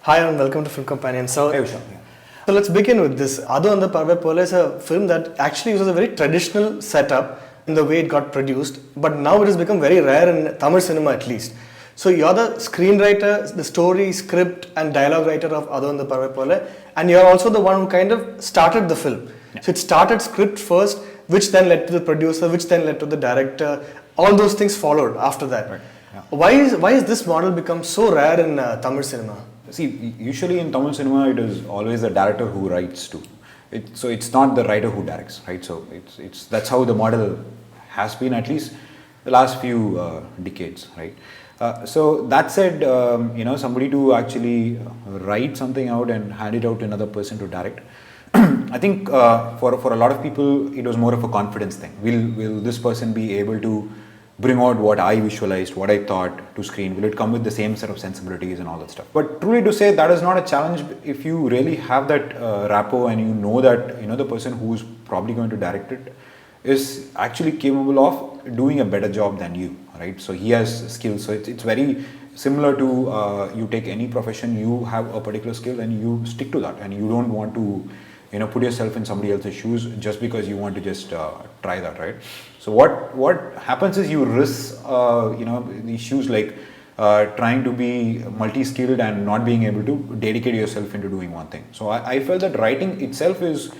Hi and welcome to Film Companion. Hey Vishal. So let's begin with this. Adho Andha Paravai Pola is a film that actually uses a very traditional setup in the way it got produced, but now it has become very rare in Tamil cinema at least. So you're the screenwriter, the story, script and dialogue writer of Adho Andha Paravai Pola, and you're also the one who kind of started the film. Yeah. So it started script first, which then led to the producer, which then led to the director. All those things followed after that. Right. Yeah. Why is this model become so rare in Tamil cinema? See, usually in Tamil cinema, it is always the director who writes too. So it's not the writer who directs, right? So that's how the model has been at least the last few decades, right? So that said, somebody to actually write something out and hand it out to another person to direct. I think for a lot of people, it was more of a confidence thing. Will this person be able to bring out what I visualized, what I thought to screen? Will it come with the same set of sensibilities and all that stuff? But truly to say, that is not a challenge if you really have that rapport and you know that the person who's probably going to direct it is actually capable of doing a better job than you, right? So he has skills. So it's very similar to you take any profession, you have a particular skill and you stick to that, and you don't want to put yourself in somebody else's shoes just because you want to just try that, right? So what happens is you risk the issues like trying to be multi-skilled and not being able to dedicate yourself into doing one thing. So I felt that writing itself is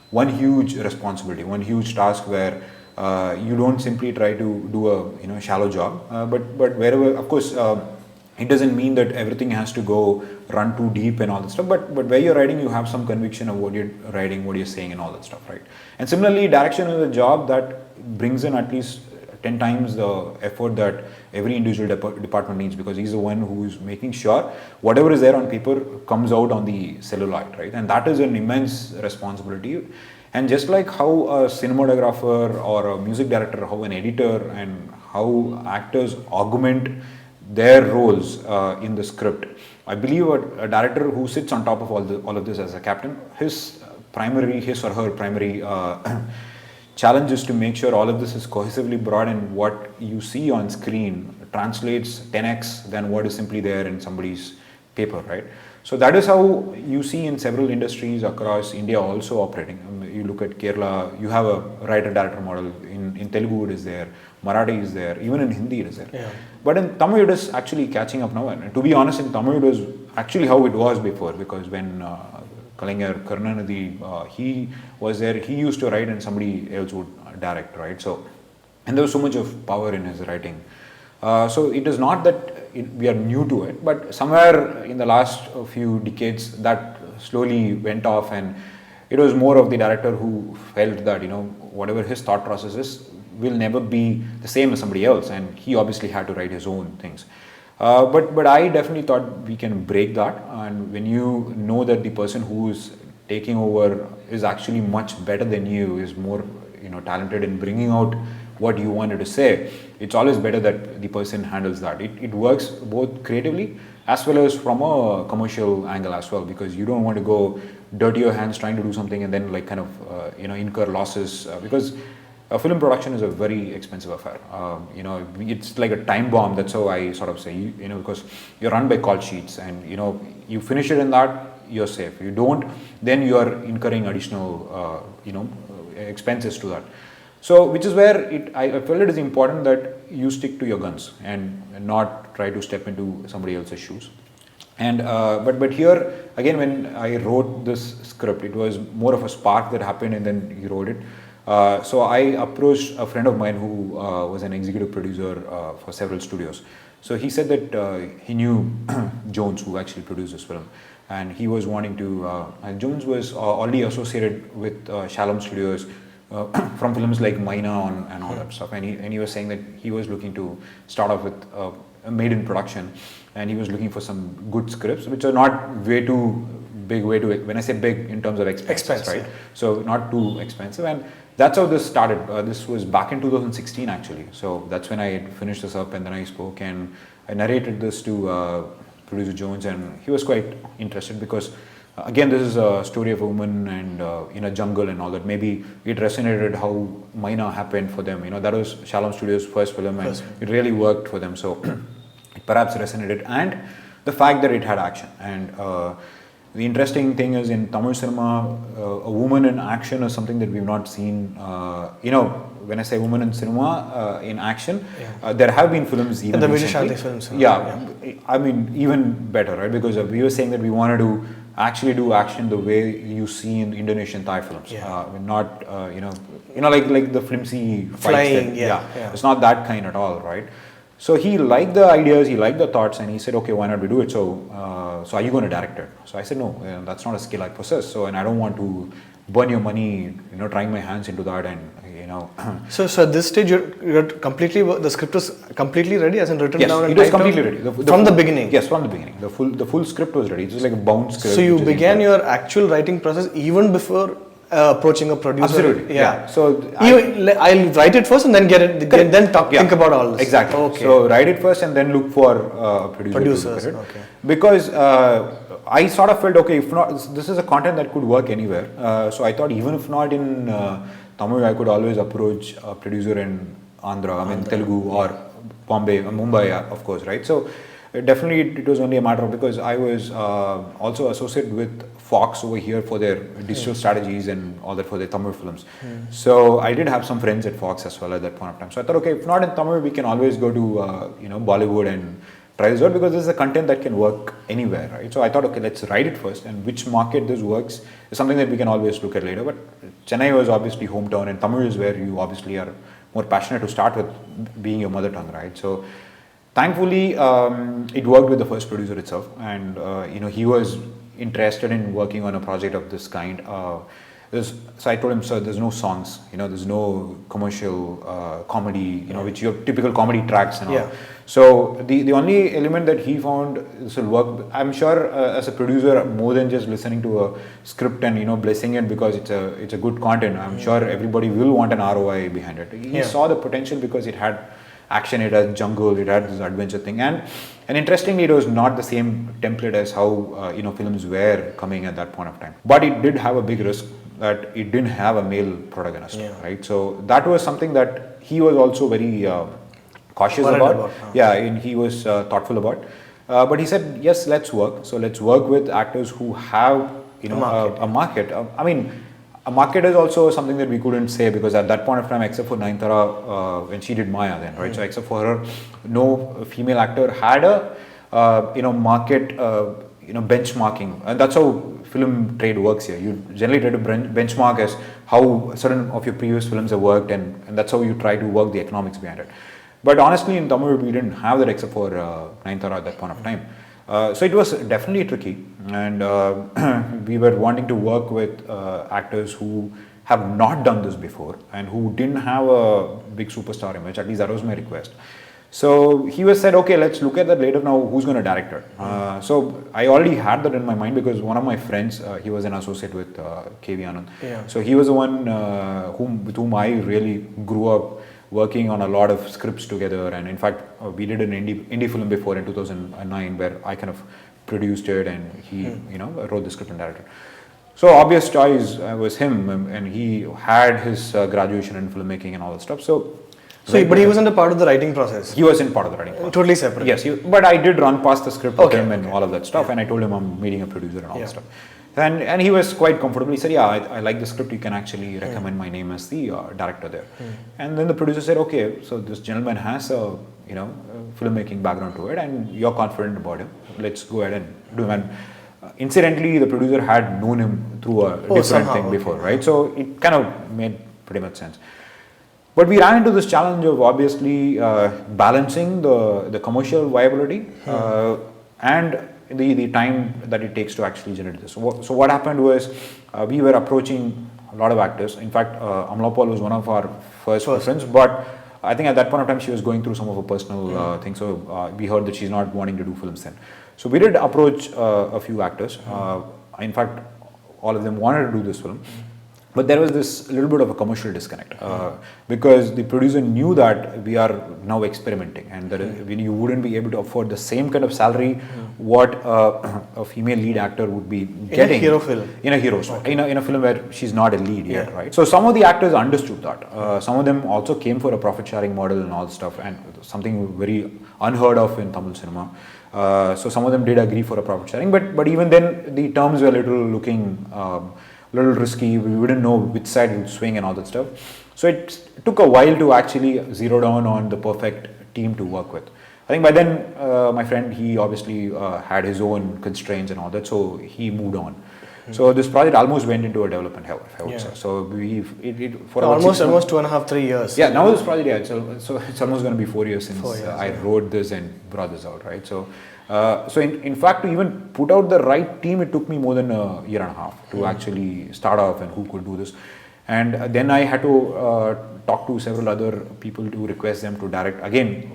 one huge responsibility, one huge task where you don't simply try to do a shallow job, but wherever, of course, it doesn't mean that everything has to go run too deep and all that stuff, but where you're writing, you have some conviction of what you're writing, what you're saying and all that stuff, right? And similarly, direction is a job that brings in at least 10 times the effort that every individual department needs, because he's the one who's making sure whatever is there on paper comes out on the celluloid, right? And that is an immense responsibility. And just like how a cinematographer or a music director, how an editor and how actors augment their roles in the script, I believe a director who sits on top of all of this as a captain, his or her primary challenge is to make sure all of this is cohesively brought, and what you see on screen translates 10x than what is simply there in somebody's paper, right? So that is how you see in several industries across India also operating. You look at Kerala, you have a writer-director model. In Telugu it is there, Marathi is there, even in Hindi it is there. Yeah. But in Tamil it is actually catching up now. And to be honest, in Tamil it was actually how it was before, because when Kalaignar Karunanidhi, he was there, he used to write and somebody else would direct, right? So, and there was so much of power in his writing. So it is not that we are new to it, but somewhere in the last few decades that slowly went off, and it was more of the director who felt that whatever his thought process is will never be the same as somebody else, and he obviously had to write his own things. But I definitely thought we can break that, and when you know that the person who is taking over is actually much better than you, is more talented in bringing out what you wanted to say, it's always better that the person handles that. It works both creatively as well as from a commercial angle as well, because you don't want to go dirty your hands trying to do something and then like kind of incur losses, because a film production is a very expensive affair. It's like a time bomb. That's how I sort of say, because you're run by call sheets, and you finish it in that, you're safe. You don't, then you are incurring additional expenses to that. So, which is where I felt it is important that you stick to your guns and not try to step into somebody else's shoes. And but here again, when I wrote this script, it was more of a spark that happened, and then he wrote it. So I approached a friend of mine who was an executive producer for several studios. So he said that he knew Jones, who actually produced this film, and he was wanting to. And Jones was already associated with Shalom Studios. From films like Maina and all that stuff, and he was saying that he was looking to start off with a made-in production, and he was looking for some good scripts which are not way too big, when I say big in terms of expenses, right? So not too expensive, and that's how this started. This was back in 2016 actually, so that's when I finished this up, and then I spoke and I narrated this to producer Jones, and he was quite interested because again, this is a story of a woman and in a jungle and all that. Maybe it resonated how Maina happened for them. That was Shalom Studios' first film, and it really worked for them. So it perhaps resonated. And the fact that it had action. And the interesting thing is in Tamil cinema, a woman in action is something that we've not seen. When I say woman in cinema, in action, there have been films even the recently. Vijay films. I mean, even better, right? Because we were saying that we wanted to actually do action the way you see in Indonesian Thai films. Not, like the flimsy flying, fights. It's not that kind at all, right? So he liked the ideas, he liked the thoughts, and he said, okay, why not we do it? So are you going to direct it? So I said, no, that's not a skill I possess. So, and I don't want to burn your money, trying my hands into that, and So at this stage, you're completely, the script was completely ready, as in written yes, down and it was typed completely down? ready. From the beginning? Yes, from the beginning. The full script was ready. It was like a bound script. So you began your actual writing process even before approaching a producer? Absolutely. Yeah. So I'll write it first and then get it, then think about all this. Exactly. Okay. So write it first and then look for producers. Okay. Because I sort of felt, okay, if not, this is a content that could work anywhere. So I thought even if not in Tamil, I could always approach a producer in Andhra, Telugu or Bombay, Mumbai, of course, right? So definitely it was only a matter of, because I was also associated with Fox over here for their digital strategies and all that for their Tamil films. So I did have some friends at Fox as well at that point of time. So I thought, okay, if not in Tamil, we can always go to Bollywood and try this out, because this is a content that can work anywhere, right? So I thought, okay, let's write it first, and which market this works is something that we can always look at later. But Chennai was obviously hometown, and Tamil is where you obviously are more passionate to start with, being your mother tongue, right? So thankfully, it worked with the first producer itself, and he was interested in working on a project of this kind. So I told him, sir, there's no songs, there's no commercial comedy, which your typical comedy tracks and all. So the only element that he found this will work. I'm sure as a producer, more than just listening to a script and blessing it because it's a good content, I'm sure everybody will want an ROI behind it. He saw the potential because it had action, it had jungle, it had this adventure thing, and interestingly, it was not the same template as how films were coming at that point of time. But it did have a big risk that it didn't have a male protagonist, right? So that was something that he was also very cautious about. And he was thoughtful about. But he said, yes, let's work. So let's work with actors who have a market. A market is also something that we couldn't say, because at that point of time, except for Nayanthara, when she did Maya then, right? So except for her, no female actor had a market benchmarking, and that's how film trade works here. You generally try to benchmark as how certain of your previous films have worked, and that's how you try to work the economics behind it. But honestly, in Tamil, we didn't have that except for Nayanthara at that point of time. So it was definitely tricky, and we were wanting to work with actors who have not done this before and who didn't have a big superstar image. At least that was my request. So he was said, okay, let's look at that later. Now, who's going to direct it? So I already had that in my mind, because one of my friends, he was an associate with KV Anand. So he was the one with whom I really grew up working on a lot of scripts together. And in fact, we did an indie film before in 2009 where I kind of produced it, and he wrote the script and directed. So obvious choice was him, and he had his graduation in filmmaking and all that stuff. But he wasn't a part of the writing process? He wasn't part of the writing process. Totally separate? Yes, but I did run past the script with him and all of that stuff, and I told him I'm meeting a producer and all that stuff. And he was quite comfortable. He said, yeah, I like the script, you can actually recommend my name as the director there. And then the producer said, okay, so this gentleman has a filmmaking background to it, and you're confident about him, let's go ahead and do him. And incidentally, the producer had known him through a different thing before, right? So it kind of made pretty much sense. But we ran into this challenge of obviously balancing the commercial viability and the time that it takes to actually generate this. So what happened was we were approaching a lot of actors. In fact, Amala was one of our first friends, but I think at that point of time she was going through some of her personal things. So we heard that she's not wanting to do films then. So we did approach a few actors. In fact, all of them wanted to do this film. But there was this little bit of a commercial disconnect because the producer knew that we are now experimenting and that you wouldn't be able to afford the same kind of salary what a female lead actor would be getting in a hero film. In a hero film, in a film where she's not a lead yet, right? So some of the actors understood that. Some of them also came for a profit sharing model and all stuff, and something very unheard of in Tamil cinema. So some of them did agree for a profit sharing, but even then the terms were little risky. We didn't know which side it would swing and all that stuff. So it took a while to actually zero down on the perfect team to work with. I think by then my friend, he obviously had his own constraints and all that, so he moved on. So this project almost went into a development hell, I would say. So for almost 2.5, 3 years. Yeah, now this project, so it's almost going to be 4 years since I wrote this and brought this out, right? So in fact, to even put out the right team, it took me more than a year and a half to actually start off and who could do this. And then I had to talk to several other people to request them to direct again.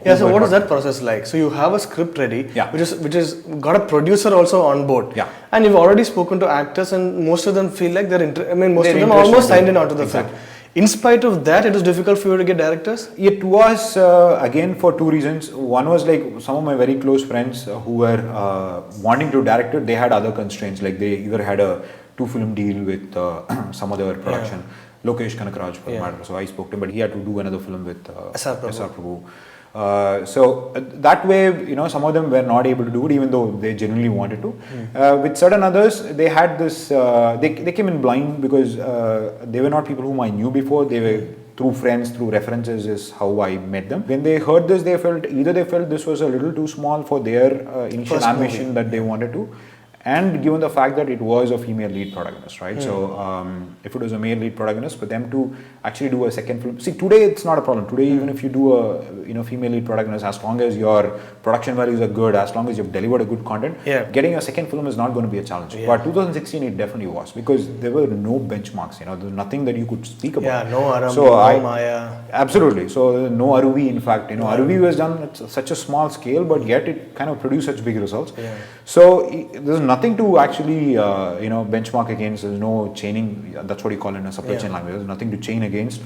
Yeah, so what is that process like? So you have a script ready, which is got a producer also on board. Yeah. And you've already spoken to actors, and most of them feel like most of them almost signed in onto the film. In spite of that, it was difficult for you to get directors? It was, again, for two reasons. One was like some of my very close friends who were wanting to direct it, they had other constraints. Like they either had a 2-film deal with some other production. Lokesh Kanagaraj, for matter. So I spoke to him, but he had to do another film with S.R. Prabhu. So that way, some of them were not able to do it, even though they genuinely wanted to. With certain others, they had this. They came in blind because they were not people whom I knew before. They were through friends, through references is how I met them. When they heard this, they felt this was a little too small for their initial ambition that they wanted to. And given the fact that it was a female lead protagonist, right? So if it was a male lead protagonist, for them to actually do a second film. See, today it's not a problem. Today, even if you do a female lead protagonist, as long as your production values are good, as long as you've delivered a good content, getting a second film is not going to be a challenge. But 2016, it definitely was, because there were no benchmarks. There was nothing that you could speak about. Yeah, no Aram, no Maya. Absolutely. So no Aruvi, in fact. Aruvi was done at such a small scale, but yet it kind of produced such big results. So there's nothing to actually benchmark against. There's no chaining. That's what you call it in a supply chain language. There's nothing to chain against.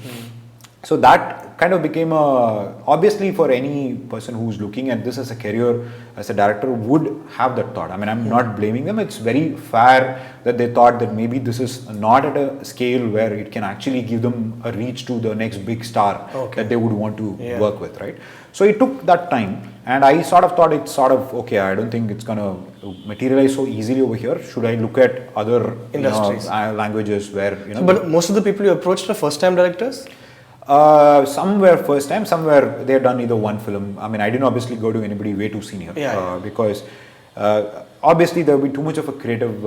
So that kind of became obviously, for any person who's looking at this as a career, as a director, would have that thought. I mean, I'm not blaming them. It's very fair that they thought that maybe this is not at a scale where it can actually give them a reach to the next big star that they would want to work with, right? So it took that time, and I sort of thought it's okay, I don't think it's going to materialize so easily over here. Should I look at other industries, languages where, But most of the people you approached are first-time directors? Some were first time, some were, they had done either one film. I mean, I didn't obviously go to anybody way too senior because obviously there would be too much of a creative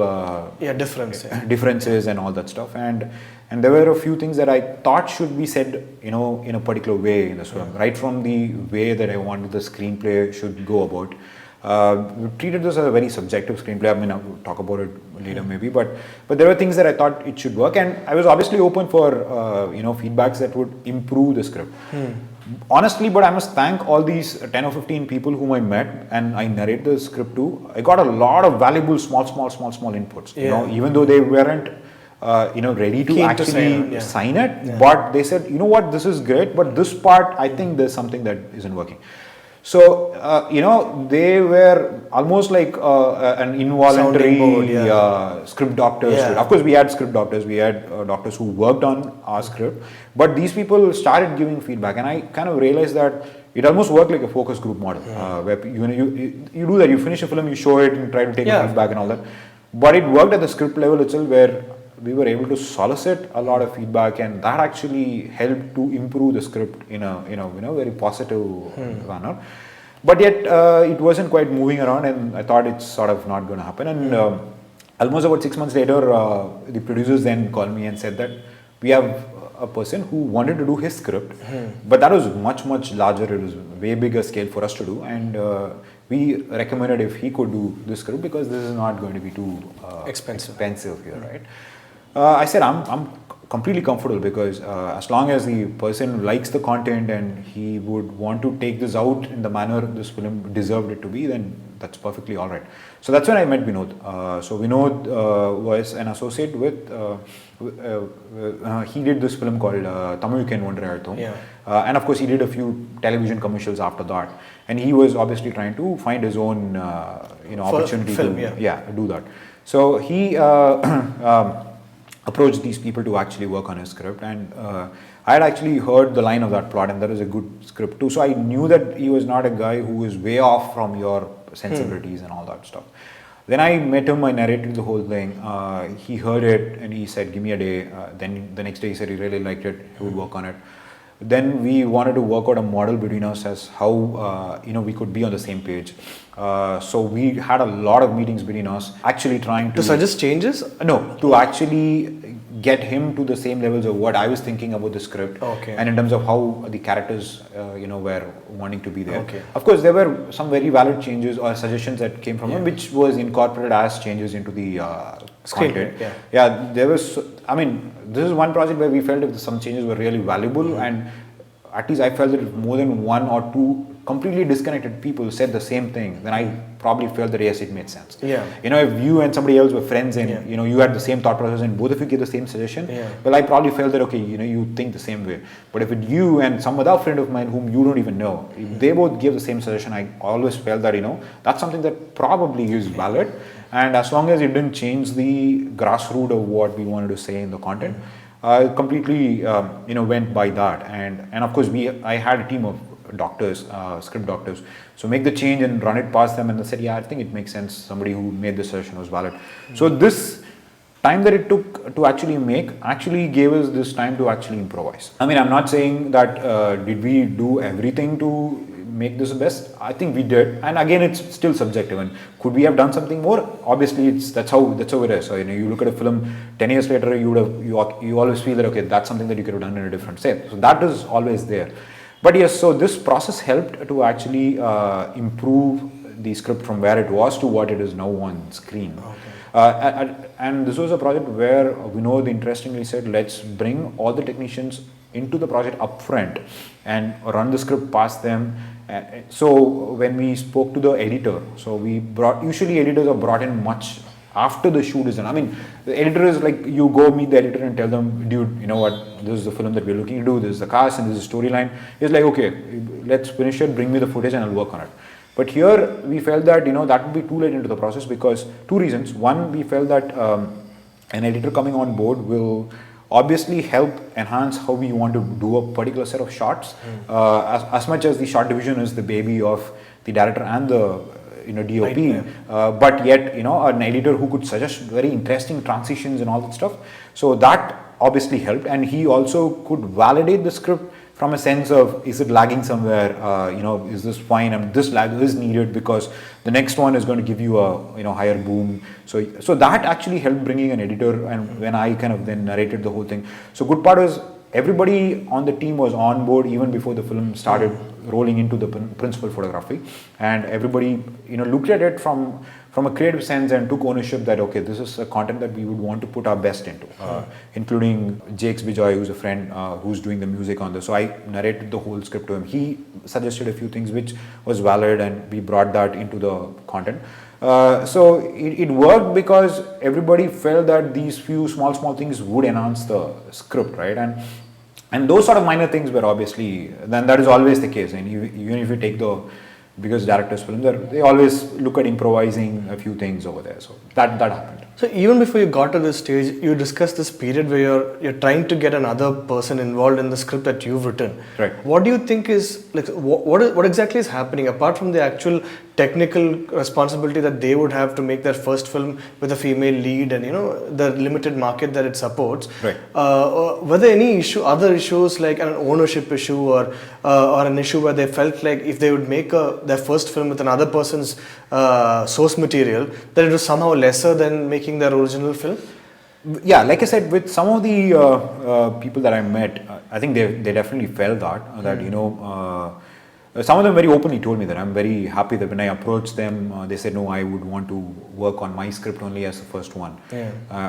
differences and all that stuff, and there were a few things that I thought should be said in a particular way in the film, right from the way that I wanted the screenplay should go about. We treated this as a very subjective screenplay. I mean, I'll talk about it later maybe, but there were things that I thought it should work, and I was obviously open for feedbacks that would improve the script. Honestly, but I must thank all these 10 or 15 people whom I met and I narrate the script to. I got a lot of valuable small inputs. Even though they weren't ready to actually sign it, but they said, what, this is great, but this part, I think there's something that isn't working. So, they were almost like an involuntary script doctors. Of course, we had script doctors, we had doctors who worked on our script, but these people started giving feedback, and I kind of realized that it almost worked like a focus group model, where you do that, you finish a film, you show it and try to take feedback and all that. But it worked at the script level itself, where we were able to solicit a lot of feedback, and that actually helped to improve the script in a very positive manner. But yet it wasn't quite moving around, and I thought it's sort of not going to happen. And almost about 6 months later, the producers then called me and said that we have a person who wanted to do his script, but that was much larger. It was way bigger scale for us to do, and we recommended if he could do this script, because this is not going to be too expensive here, right? I said I'm completely comfortable, because as long as the person likes the content and he would want to take this out in the manner this film deserved it to be, then that's perfectly all right. So that's when I met Vinod. So Vinod was an associate with, he did this film called Tamil Ken Ondrai. And of course he did a few television commercials after that. And he was obviously trying to find his own opportunity to do that. So he approached these people to actually work on his script, and I had actually heard the line of that plot, and that is a good script too. So I knew that he was not a guy who is way off from your sensibilities and all that stuff. Then I met him, I narrated the whole thing. He heard it and he said, give me a day. Then the next day he said he really liked it, he would work on it. Then we wanted to work out a model between us as how we could be on the same page. So we had a lot of meetings between us, actually trying to suggest changes. No, to actually get him to the same levels of what I was thinking about the script, and in terms of how the characters, were wanting to be there. Okay. Of course, there were some very valid changes or suggestions that came from him, which was incorporated as changes into the content. Yeah, there was. I mean, this is one project where we felt if some changes were really valuable, and at least I felt that if more than one or two completely disconnected people said the same thing, then I probably felt that yes, it made sense. Yeah. If you and somebody else were friends and you had the same thought process and both of you give the same suggestion, well, I probably felt that okay, you think the same way. But if it you and some other friend of mine whom you don't even know, if they both give the same suggestion, I always felt that that's something that probably is valid. And as long as it didn't change the grassroots of what we wanted to say in the content, I completely went by that. And of course I had a team of doctors, script doctors, so make the change and run it past them, and they said, yeah, I think it makes sense. Somebody who made the suggestion was valid. So this time that it took to actually make actually gave us this time to actually improvise. I mean, I'm not saying that did we do everything to make this the best. I think we did, and again, it's still subjective. And could we have done something more? Obviously, that's how it is. So you look at a film 10 years later, you always feel that okay, that's something that you could have done in a different set. So that is always there. But yes, so this process helped to actually improve the script from where it was to what it is now on screen. And this was a project where Vinod interestingly said, let's bring all the technicians into the project upfront and run the script past them. So when we spoke to the editor, usually editors are brought in much after the shoot is done. I mean, the editor is like, you go meet the editor and tell them, dude, you know what, this is the film that we're looking to do, this is the cast and this is the storyline. It's like, okay, let's finish it, bring me the footage and I'll work on it. But here we felt that, that would be too late into the process because two reasons. One, we felt that an editor coming on board will obviously help enhance how we want to do a particular set of shots. As much as the shot division is the baby of the director and the DOP, but yet an editor who could suggest very interesting transitions and all that stuff. So that obviously helped, and he also could validate the script from a sense of, is it lagging somewhere? Is this fine? I mean, this lag is needed because the next one is going to give you a higher boom. So that actually helped bringing an editor, and when I kind of then narrated the whole thing. So good part was everybody on the team was on board even before the film started rolling into the principal photography, and everybody looked at it from a creative sense and took ownership that okay, this is a content that we would want to put our best into, including Jakes Bijoy, who's a friend who's doing the music on this. So I narrated the whole script to him. He suggested a few things which was valid, and we brought that into the content. So it worked because everybody felt that these few small things would enhance the script, right? And those sort of minor things were obviously, then that is always the case. And even if you take the biggest directors' film, they always look at improvising a few things over there. So that happened. So even before you got to this stage, you discussed this period where you're trying to get another person involved in the script that you've written. Right. What do you think is like what exactly is happening apart from the actual technical responsibility that they would have to make their first film with a female lead and the limited market that it supports? Right. Were there any other issues like an ownership issue or an issue where they felt like if they would make their first film with another person's source material, that it was somehow lesser than making their original film? Yeah, like I said, with some of the people that I met, I think they definitely felt that some of them very openly told me that. I'm very happy that when I approached them, they said, no, I would want to work on my script only as the first one.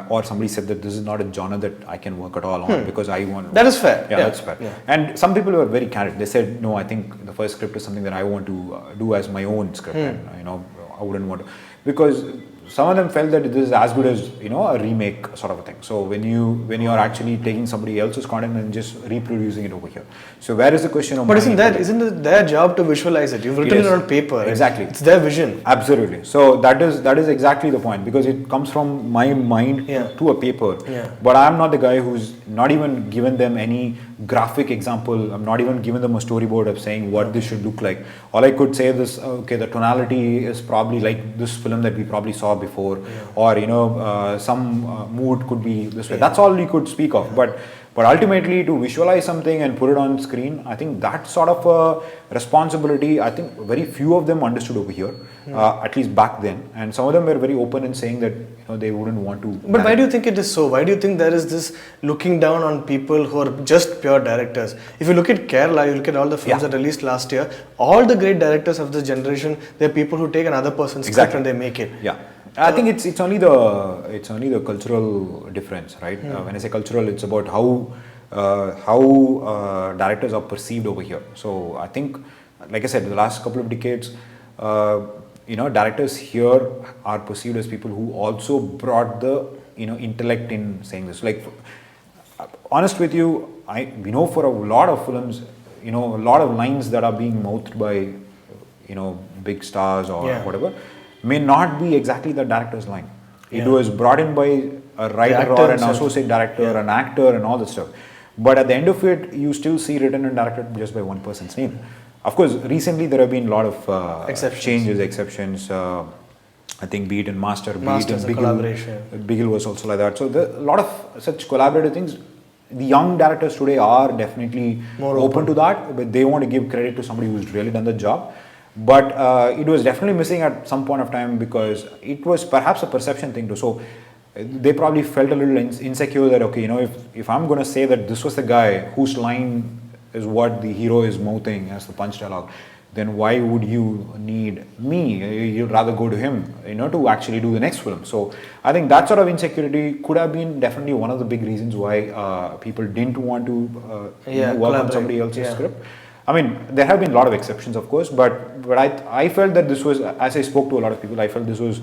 Or somebody said that this is not a genre that I can work at all on because I want. That is fair. Yeah, that's fair. Yeah. And some people were very candid. They said, no, I think the first script is something that I want to do as my own script, and I wouldn't want to, because some of them felt that this is as good as a remake sort of a thing. So when you are actually taking somebody else's content and just reproducing it over here, so where is the question of? But isn't it their job to visualize it? You've written it on paper. Exactly, it's their vision. Absolutely. So that is exactly the point, because it comes from my mind to a paper. Yeah. But I'm not the guy who's not even given them any graphic example. I'm not even given them a storyboard of saying what this should look like. All I could say is, okay, the tonality is probably like this film that we probably saw before, or some mood could be this way. That's all you could speak of. But ultimately, to visualize something and put it on screen, I think that sort of a responsibility, I think very few of them understood over here, at least back then. And some of them were very open in saying that they wouldn't want to. But why do you think it is so? Why do you think there is this looking down on people who are just pure directors? If you look at Kerala, you look at all the films that released last year, all the great directors of this generation, they're people who take another person's script and they make it. Yeah. I think it's only the cultural difference, right? When I say cultural, it's about how directors are perceived over here. So I think, like I said, the last couple of decades, directors here are perceived as people who also brought the intellect in saying this. Like, honest with you, we know for a lot of films, a lot of lines that are being mouthed by big stars or whatever may not be exactly the director's line. It was brought in by a writer or an associate director, an actor, and all that stuff. But at the end of it, you still see written and directed just by one person's name. Of course, recently there have been a lot of exceptions. I think be it in Master, be it in collaboration. Bigil was also like that. So a lot of such collaborative things. The young directors today are definitely more open to that, but they want to give credit to somebody who's really done the job. But it was definitely missing at some point of time, because it was perhaps a perception thing too. So they probably felt a little insecure that, okay, if I'm going to say that this was the guy whose line is what the hero is mouthing as the punch dialogue, then why would you need me? You'd rather go to him, to actually do the next film. So I think that sort of insecurity could have been definitely one of the big reasons why people didn't want to work on somebody else's script. I mean, there have been a lot of exceptions, of course, but I felt that this was, as I spoke to a lot of people, I felt this was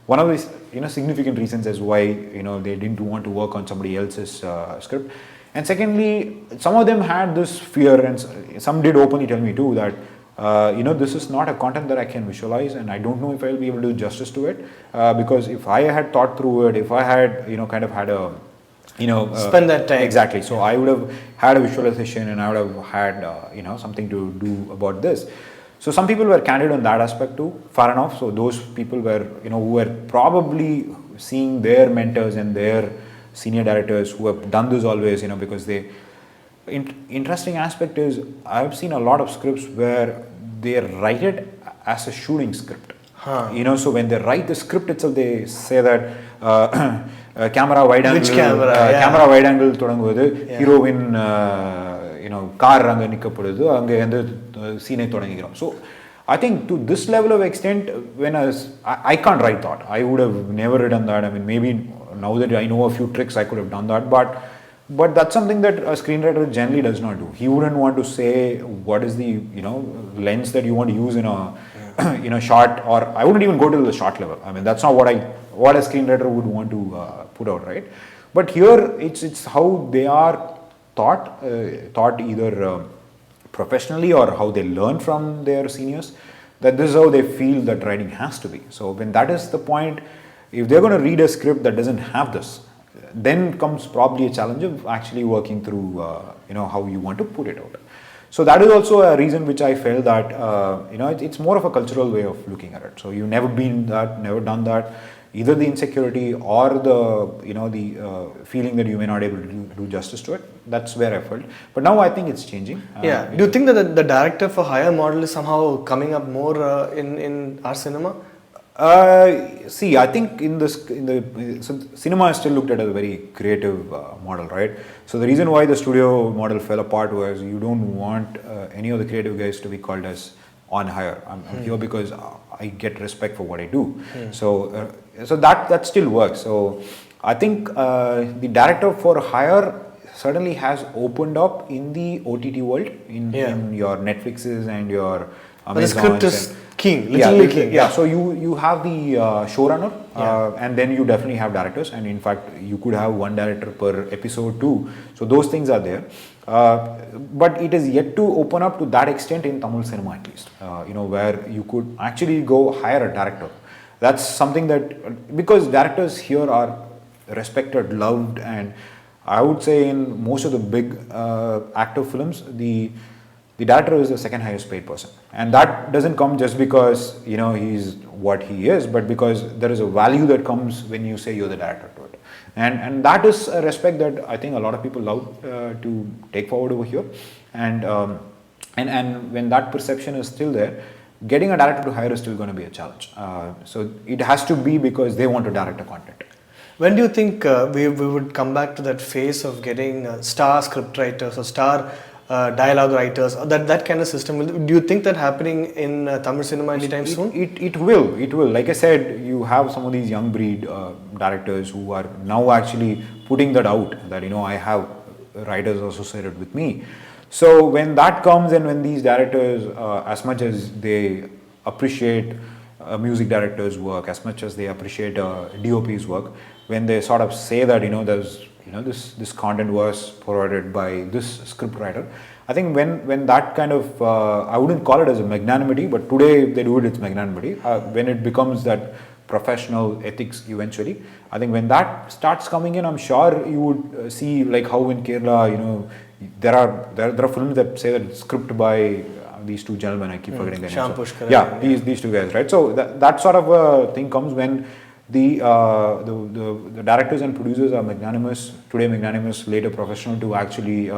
one of these significant reasons as why they didn't want to work on somebody else's script. And secondly, some of them had this fear, and some did openly tell me too that this is not a content that I can visualize, and I don't know if I'll be able to do justice to it, because if I had thought through it, if I had kind of had a spend that time. Exactly. So I would have had a visualization, and I would have had something to do about this. So some people were candid on that aspect too. Fair enough. So those people were who were probably seeing their mentors and their senior directors who have done this always, because they. Interesting aspect is I've seen a lot of scripts where they write it as a shooting script. So when they write the script itself, they say that. Camera wide angle. Which camera? Camera wide angle தொடங்குவது ஹீரோவின் car அங்க நிக்கப்படுது அங்க எந்த சீனை தொடங்குகிறோம். So I think to this level of extent, when I can't write that. I would have never written that. I mean, maybe now that I know a few tricks, I could have done that, but that's something that a screenwriter generally does not do. He wouldn't want to say what is the lens that you want to use in a shot, or I wouldn't even go to the shot level. I mean, that's not what a screenwriter would want to put out, right? But here it's how they are taught either professionally or how they learn from their seniors, that this is how they feel that writing has to be. So when that is the point, if they're going to read a script that doesn't have this, then comes probably a challenge of actually working through how you want to put it out. So that is also a reason which I felt that it's more of a cultural way of looking at it. So you've never been that, never done that. Either the insecurity or the feeling that you may not be able to do justice to it. That's where I felt. But now I think it's changing. Do you think that the director for hire model is somehow coming up more in our cinema? See, I think so cinema is still looked at as a very creative model, right? So the reason why the studio model fell apart was you don't want any of the creative guys to be called as on hire. I'm here because I get respect for what I do. So that still works. So I think the director for hire certainly has opened up in the OTT world, in your Netflixes and your Amazons. king, literally king. Yeah, so you have the showrunner, and then you definitely have directors, and in fact you could have one director per episode too. So those things are there, but it is yet to open up to that extent in Tamil cinema at least. Where you could actually go hire a director. That's something that, because directors here are respected, loved, and I would say in most of the big actor films, the director is the second highest paid person, and that doesn't come just because he's what he is, but because there is a value that comes when you say you're the director to it, and that is a respect that I think a lot of people love to take forward over here, and when that perception is still there, getting a director to hire is still going to be a challenge. So it has to be because they want to direct a content. When do you think we would come back to that phase of getting star script writers or star dialogue writers, that kind of system? Do you think that happening in Tamil cinema anytime soon? It will. Like I said, you have some of these young breed directors who are now actually putting that out, that I have writers associated with me. So when that comes, and when these directors, as much as they appreciate a music director's work, as much as they appreciate a DOP's work, when they sort of say that there's this content was provided by this script writer, I think when that kind of I wouldn't call it as a magnanimity, but today they do it's magnanimity. When it becomes that professional ethics eventually, I think when that starts coming in, I'm sure you would see, like how in Kerala, there are films that say that it's script by these two gentlemen, I keep forgetting their names. Yeah, these two guys, right? So that sort of a thing comes when the directors and producers are magnanimous, later professional, to actually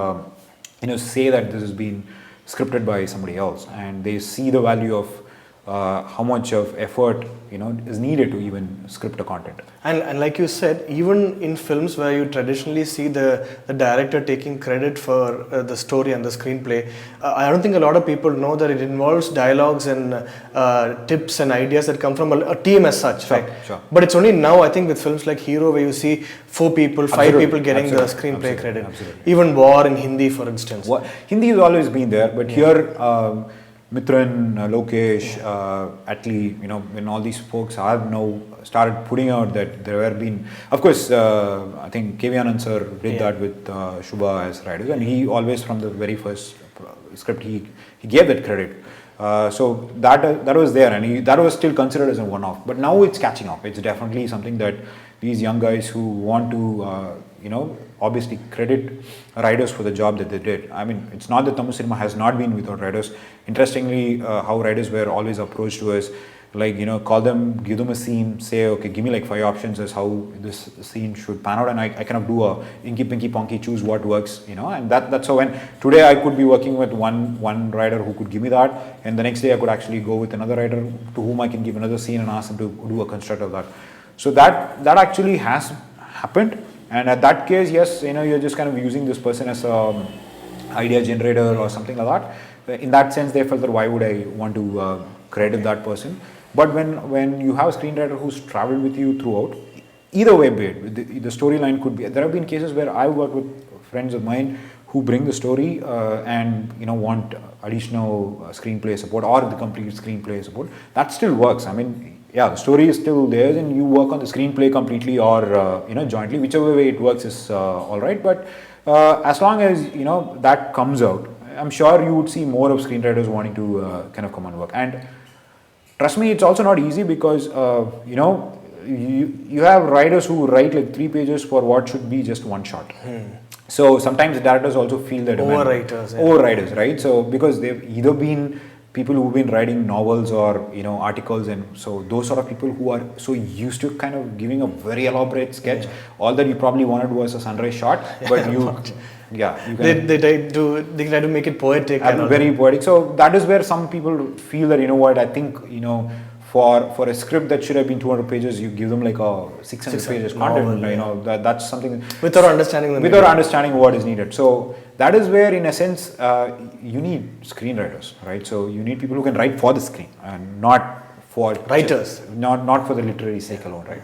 say that this has been scripted by somebody else, and they see the value of how much of effort is needed to even script a content. And like you said, even in films where you traditionally see the director taking credit for the story and the screenplay, I don't think a lot of people know that it involves dialogues and tips and ideas that come from a team as such, sure, right? Sure. But it's only now, I think, with films like Hero, where you see 4 people, 5 people getting the screenplay credit. Absolutely. Even War in Hindi, for instance. Hindi has always been there, but here Mithran, Lokesh, Atlee, when all these folks have now started putting out that there have been, of course, I think KV Anand sir did that with Shubha as writers, and he always, from the very first script, he gave that credit. So that was there, and that was still considered as a one-off. But now it's catching up. It's definitely something that these young guys who want to, obviously credit writers for the job that they did. I mean, it's not that Tamil cinema has not been without writers. Interestingly, how writers were always approached to us, like, call them, give them a scene, say, okay, give me like 5 options as how this scene should pan out, and I kind of do a inky pinky ponky, choose what works, and that's how, when today I could be working with one writer who could give me that, and the next day I could actually go with another writer to whom I can give another scene and ask them to do a construct of that. So that actually has happened. And at that case, yes, you're just kind of using this person as a idea generator or something like that. In that sense, they felt that why would I want to credit that person? But when you have a screenwriter who's traveled with you throughout, either way be it, the storyline could be, there have been cases where I work with friends of mine who bring the story and want additional screenplay support or the complete screenplay support. That still works. I mean, yeah, the story is still there, and you work on the screenplay completely or jointly, whichever way it works is all right. But as long as that comes out, I'm sure you would see more of screenwriters wanting to kind of come and work. And trust me, it's also not easy because you have writers who write like 3 pages for what should be just one shot. So sometimes the directors also feel that overwriters, right? So because they've either been people who've been writing novels or articles, and so those sort of people who are so used to kind of giving a very elaborate sketch, all that you probably wanted was a sunrise shot, but they try to make it poetic and very poetic. So that is where some people feel that I think for a script that should have been 200 pages, you give them like a 600 pages content. That's something without understanding what is needed. So that is where, in a sense, you need screenwriters, right? So you need people who can write for the screen and not for writers, not for the literary sake alone, right?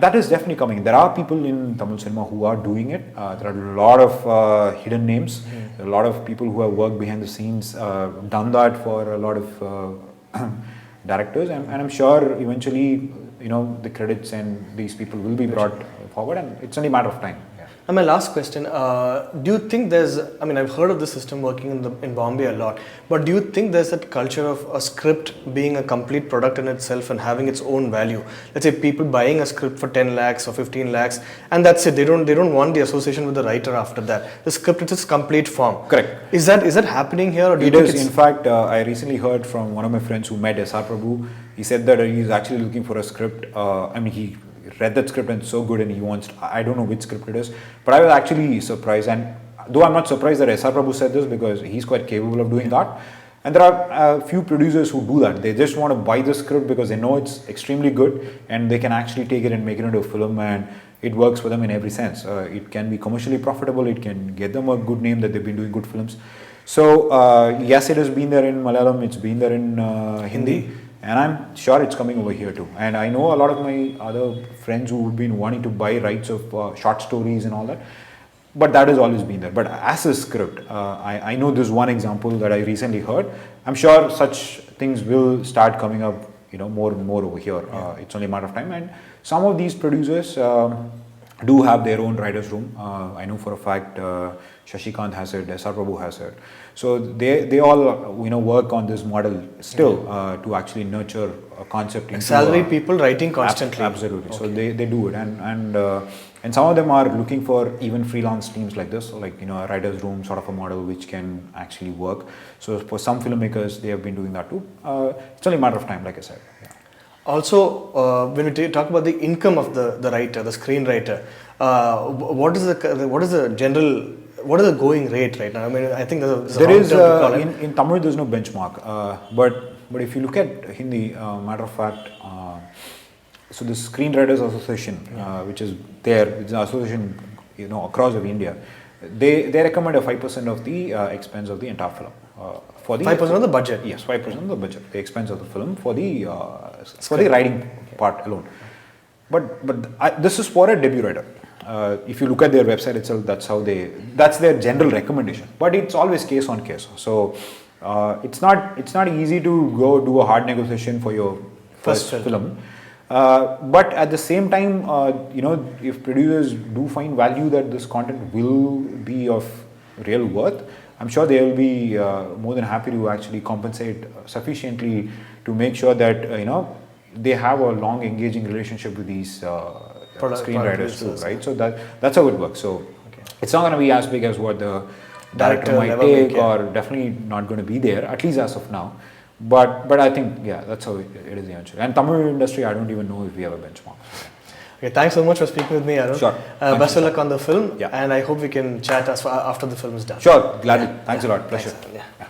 That is definitely coming. There are people in Tamil cinema who are doing it. There are a lot of hidden names. There are a lot of people who have worked behind the scenes, done that for a lot of directors, and I'm sure eventually, the credits and these people will be brought forward, and it's only a matter of time. Yeah. And my last question, do you think I've heard of this system working in Bombay a lot, but do you think there's that culture of a script being a complete product in itself and having its own value? Let's say people buying a script for 10 lakhs or 15 lakhs, and that's it. They don't want the association with the writer after that. The script is its complete form. Correct. Is that happening here? Or do It you is. think In fact, I recently heard from one of my friends who met S.R. Prabhu. He said that he's actually looking for a script. He read that script and it's so good, and he wants, I don't know which script it is, but I was actually surprised. And though I'm not surprised that S.R. Prabhu said this, because he's quite capable of doing that. And there are a few producers who do that. They just want to buy the script because they know it's extremely good and they can actually take it and make it into a film, and it works for them in every sense. It can be commercially profitable, it can get them a good name that they've been doing good films. So yes, it has been there in Malayalam, it's been there in Hindi. And I'm sure it's coming over here too. And I know a lot of my other friends who've been wanting to buy rights of short stories and all that. But that has always been there. But as a script, I know this one example that I recently heard. I'm sure such things will start coming up, more and more over here. It's only a matter of time. And some of these producers do have their own writer's room. I know for a fact Shashikant has it, S.R. Prabhu has it. So they all work on this model still to actually nurture a concept. Into salary people writing constantly. Absolutely. Okay. So they do it, and some of them are looking for even freelance teams like this, like a writer's room sort of a model which can actually work. So for some filmmakers, they have been doing that too. It's only a matter of time, like I said. Yeah. Also, when we talk about the income of the writer, the screenwriter, what is the going rate right now? I mean, I think there is in Tamil there's no benchmark, but if you look at Hindi, matter of fact, so the Screenwriters Association, which is there, it's an association across of India, they recommend a 5% of the expense of the entire film. For the 5% of the budget. Yes, 5% of the budget, the expense of the film for the writing part alone. But this is for a debut writer. If you look at their website itself, that's their general recommendation. But it's always case on case. So it's not easy to go do a hard negotiation for your first film. But at the same time, if producers do find value that this content will be of real worth, I'm sure they will be more than happy to actually compensate sufficiently to make sure that they have a long engaging relationship with these screenwriters too, right? So that's how it works. So it's not going to be as big as what the director might take, or definitely not going to be there, at least as of now. But I think that's how it is eventually. And Tamil industry, I don't even know if we have a benchmark. Okay, thanks so much for speaking with me, Arun. Sure. Best of luck on the film, and I hope we can chat after the film is done. Sure, gladly. Thanks a lot. Pleasure. Thanks,